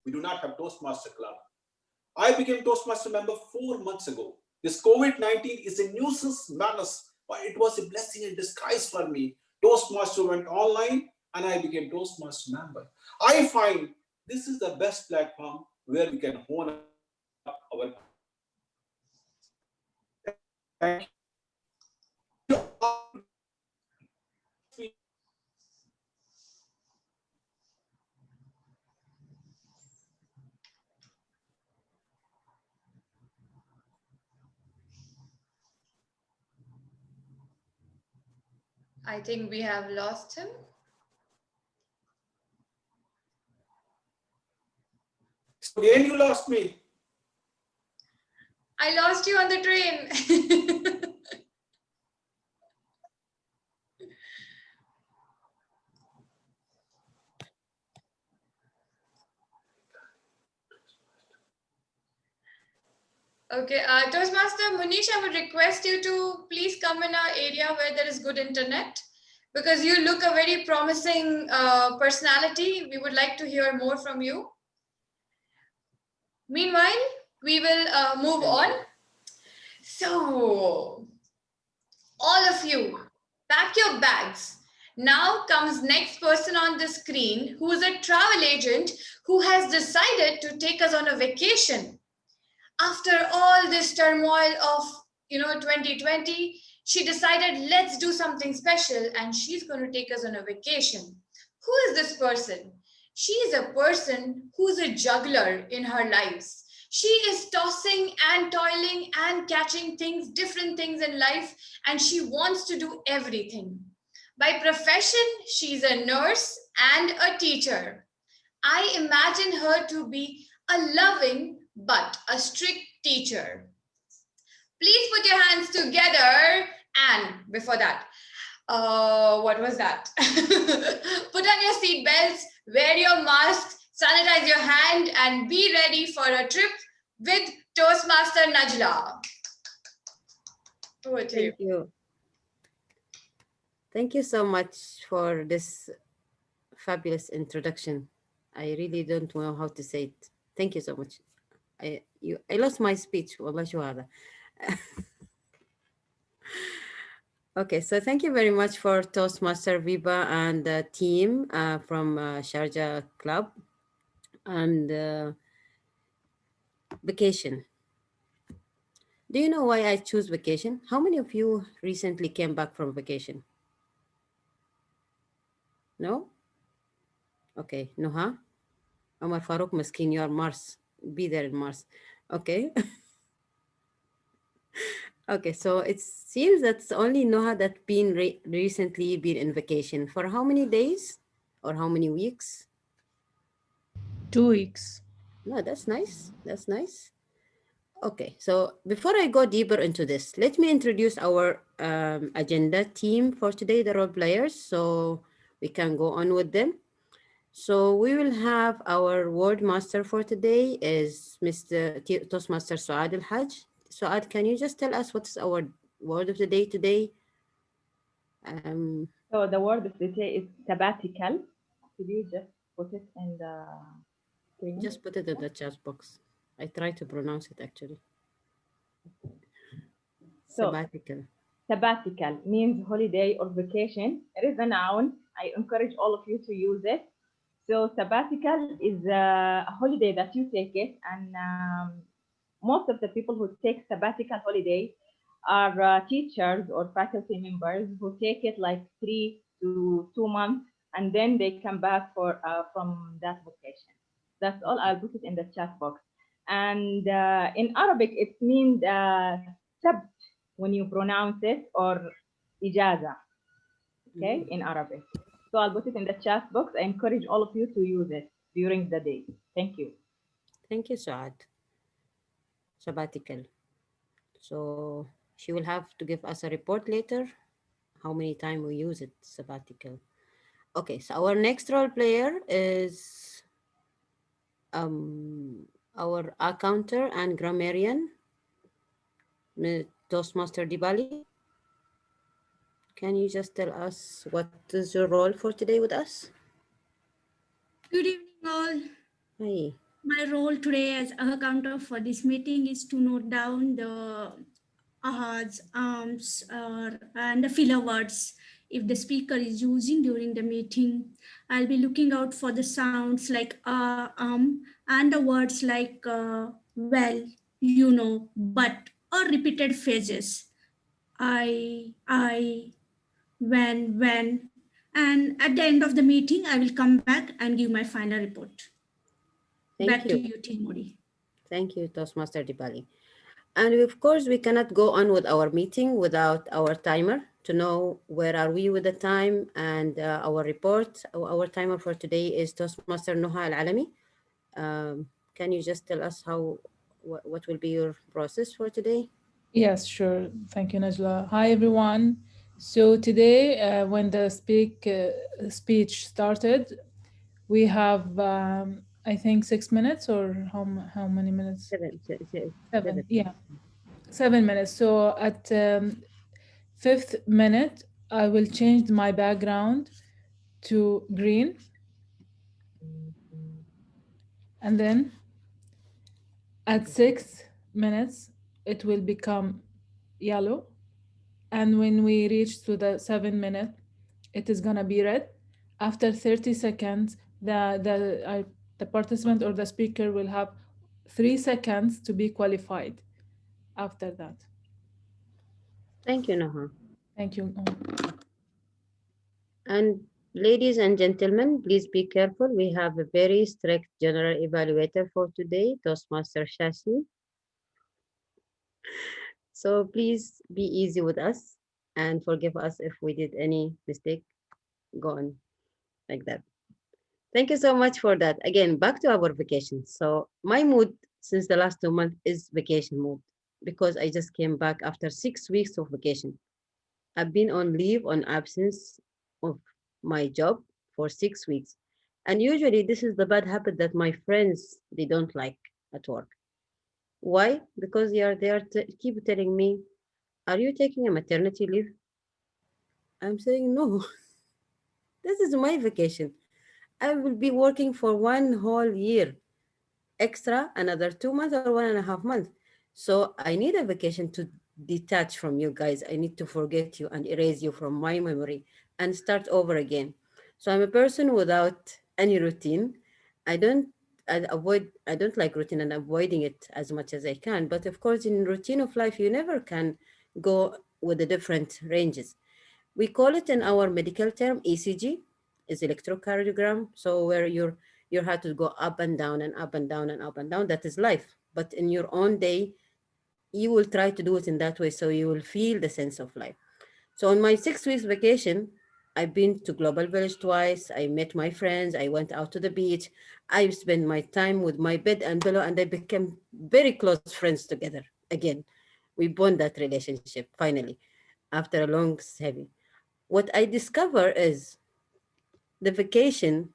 We do not have Toastmaster Club. I became Toastmaster member 4 months ago. This COVID-19 is a nuisance menace, but it was a blessing in disguise for me. Toastmaster went online and I became Toastmaster member. I find this is the best platform where we can hone up our I think we have lost him. So again, you lost me. I lost you on the train. Okay, Toastmaster Munish, I would request you to please come in our area where there is good internet, because you look a very promising personality. We would like to hear more from you. Meanwhile, we will move on. So, all of you, pack your bags. Now comes next person on the screen, who is a travel agent who has decided to take us on a vacation. After all this turmoil of 2020, she decided, let's do something special, and she's going to take us on a vacation. Who is this person? She is a person who's a juggler in her lives. She is tossing and toiling and catching things, different things in life, and she wants to do everything. By profession, she's a nurse and a teacher. I imagine her to be a loving but a strict teacher. Please put your hands together, and before that, what was that? Put on your seat belts, wear your mask, sanitize your hand, and be ready for a trip with Toastmaster Najla. Over to you. Thank you. Thank you so much for this fabulous introduction. I really don't know how to say it. Thank you so much. I lost my speech. والله شو هذا. Okay, so thank you very much for Toastmaster Viva and the team from Sharjah Club and vacation. Do you know why I choose vacation? How many of you recently came back from vacation? No? Okay, Noha? Omar Farouk Maskin, you are Mars. Be there in Mars. Okay. Okay, so it seems that's only Noha that been recently been in vacation. For how many days or how many weeks? 2 weeks. No, that's nice. That's nice. Okay, so before I go deeper into this, let me introduce our agenda team for today, the role players, so we can go on with them. So we will have our word master for today is Mr. Toastmaster Suad Al Hajj. Suad, can you just tell us what's our word of the day today? So the word of the day is sabbatical. Could you just put it in the screen? Just put it in the chat box. I try to pronounce it actually. So, sabbatical. Sabbatical means holiday or vacation. It is a noun. I encourage all of you to use it. So sabbatical is a holiday that you take it, and most of the people who take sabbatical holiday are teachers or faculty members who take it like 3 to 2 months, and then they come back for from that vacation. That's all. I'll put it in the chat box. And in Arabic, it means sabt when you pronounce it, or ijaza. Okay, in Arabic. So I'll put it in the chat box. I encourage all of you to use it during the day. Thank you. Thank you, Saad. Sabbatical. So she will have to give us a report later how many times we use it, sabbatical. Okay, so our next role player is our accounter and grammarian, Toastmaster Dibali. Can you just tell us what is your role for today with us? Good evening, all. Hi. My role today as a counter for this meeting is to note down the ahs, and the filler words if the speaker is using during the meeting. I'll be looking out for the sounds like and the words like well, you know, but, or repeated phrases. I, when, and at the end of the meeting, I will come back and give my final report. Thank Back to you. you, Timuri. Thank you, Toastmaster Dipali. And of course, we cannot go on with our meeting without our timer to know where are we with the time and our report. Our timer for today is Toastmaster Noha Al-Alami. Can you just tell us what will be your process for today? Yes, sure. Thank you, Najla. Hi, everyone. So today, when the speech started, we have, I think, 6 minutes, or how many minutes? Seven. Yeah, 7 minutes. So at fifth minute, I will change my background to green, and then at 6 minutes, it will become yellow. And when we reach to the 7 minute, it is gonna be red. After 30 seconds, the participant or the speaker will have 3 seconds to be qualified after that. Thank you, Noha. Thank you. And ladies and gentlemen, please be careful. We have a very strict general evaluator for today, Toastmaster Shashi. So please be easy with us and forgive us if we did any mistake. Go on like that. Thank you so much for that. Again, back to our vacation. So my mood since the last 2 months is vacation mood because I just came back after 6 weeks of vacation. I've been on leave on absence of my job for 6 weeks. And usually this is the bad habit that my friends they don't like at work. Why? Because they keep telling me, "Are you taking a maternity leave?" I'm saying no. This is my vacation. I will be working for 1 whole year extra another 2 months or 1.5 months. So I need a vacation to detach from you guys. I need to forget you and erase you from my memory and start over again. So I'm a person without any routine. I don't I don't like routine and avoiding it as much as I can. But of course in routine of life you never can go with the different ranges. We call it in our medical term ECG, is electrocardiogram. So where your heart will go up and down and up and down and up and down. That is life. But in your own day, you will try to do it in that way so you will feel the sense of life. So on my 6 weeks vacation, I've been to Global Village twice. I met my friends. I went out to the beach. I spent my time with my bed and pillow, and I became very close friends together. Again, we bond that relationship finally after a long heavy. What I discover is the vacation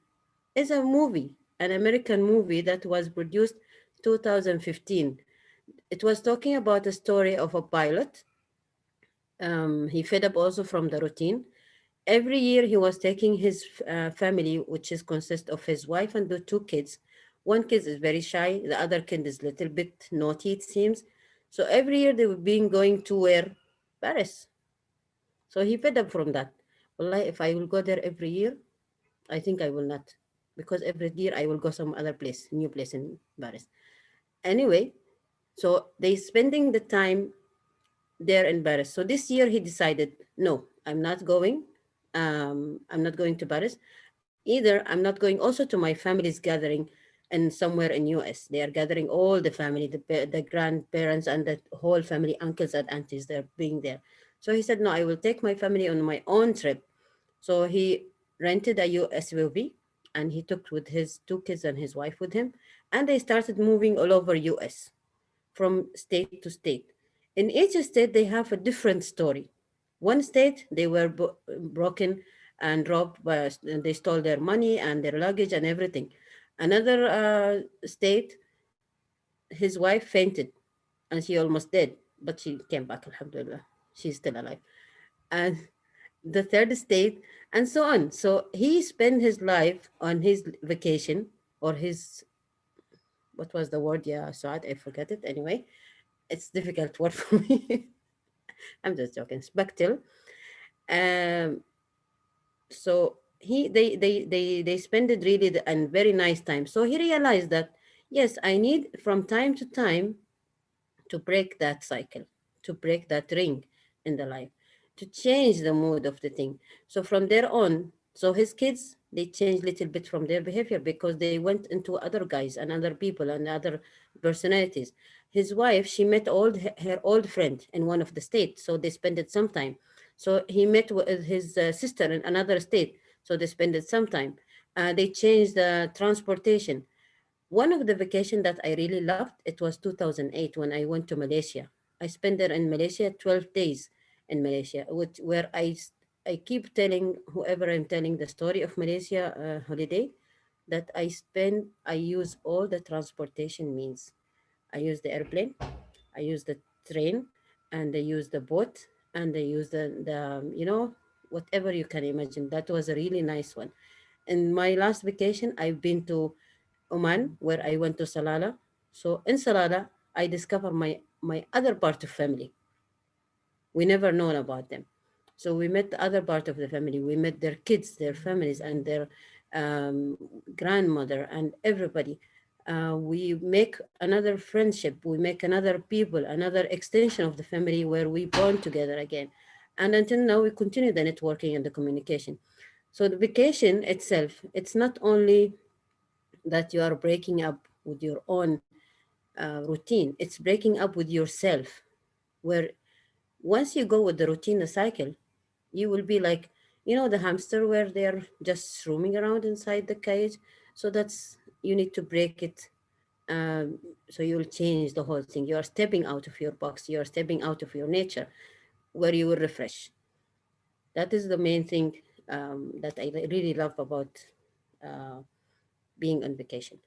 is a movie, an American movie that was produced 2015. It was talking about a story of a pilot. He fed up also from the routine. Every year he was taking his family, which is consist of his wife and the 2 kids. One kid is very shy, the other kid is a little bit naughty, it seems. So every year they were being going to where? Paris. So he fed up from that. Well, if I will go there every year, I think I will not, because every year I will go some other place, new place in Paris. Anyway, so they spending the time there in Paris. So this year he decided, no, I'm not going. I'm not going to Paris. Either I'm not going also to my family's gathering and somewhere in US. They are gathering all the family, the grandparents and the whole family, uncles and aunties, they're being there. So he said, no, I will take my family on my own trip. So he rented a SUV and he took with his 2 kids and his wife with him. And they started moving all over US from state to state. In each state, they have a different story. One state, they were broken and robbed, and they stole their money and their luggage and everything. Another state, his wife fainted and she almost dead, but she came back, alhamdulillah. She's still alive. And the third state, and so on. So he spent his life on his vacation or his what was the word? Yeah, Saad, I forget it. Anyway, it's difficult word for me. I'm just joking. Spectil. Um, so they spent it really and very nice time. So he realized that yes, I need from time to time to break that cycle, to break that ring in the life, to change the mood of the thing. So from there on, so his kids, they changed a little bit from their behavior because they went into other guys and other people and other personalities. His wife, she met her old friend in one of the states, so they spent it some time. So he met with his sister in another state, so they spent it some time. They changed the transportation. One of the vacation that I really loved, it was 2008 when I went to Malaysia. I spent there in Malaysia 12 days in Malaysia, where I keep telling whoever I'm telling the story of Malaysia holiday that I use all the transportation means. I use the airplane, I use the train, and I use the boat, and I use the whatever you can imagine. That was a really nice one. In my last vacation, I've been to Oman, where I went to Salalah. So in Salalah, I discovered my other part of family. We never known about them. So we met the other part of the family. We met their kids, their families, and their grandmother, and everybody. We make another friendship. We make another people, another extension of the family where we bond together again. And until now, we continue the networking and the communication. So the vacation itself, it's not only that you are breaking up with your own routine. It's breaking up with yourself, where once you go with the routine, the cycle, you will be like, the hamster where they're just roaming around inside the cage. So you need to break it. So you'll change the whole thing. You are stepping out of your box. You are stepping out of your nature, where you will refresh. That is the main thing that I really love about uh, being on vacation.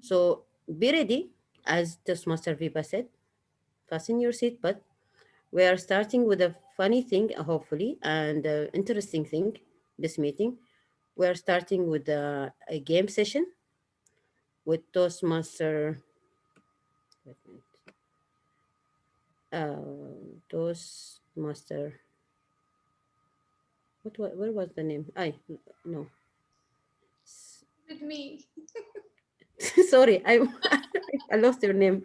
So be ready, as Toastmaster Viva said, fasten your seat, but we are starting with a funny thing, hopefully, and interesting thing this meeting. We are starting with a game session with Toastmaster. Wait a minute. Toastmaster. Where was the name? No. With me. Sorry, I I lost your name.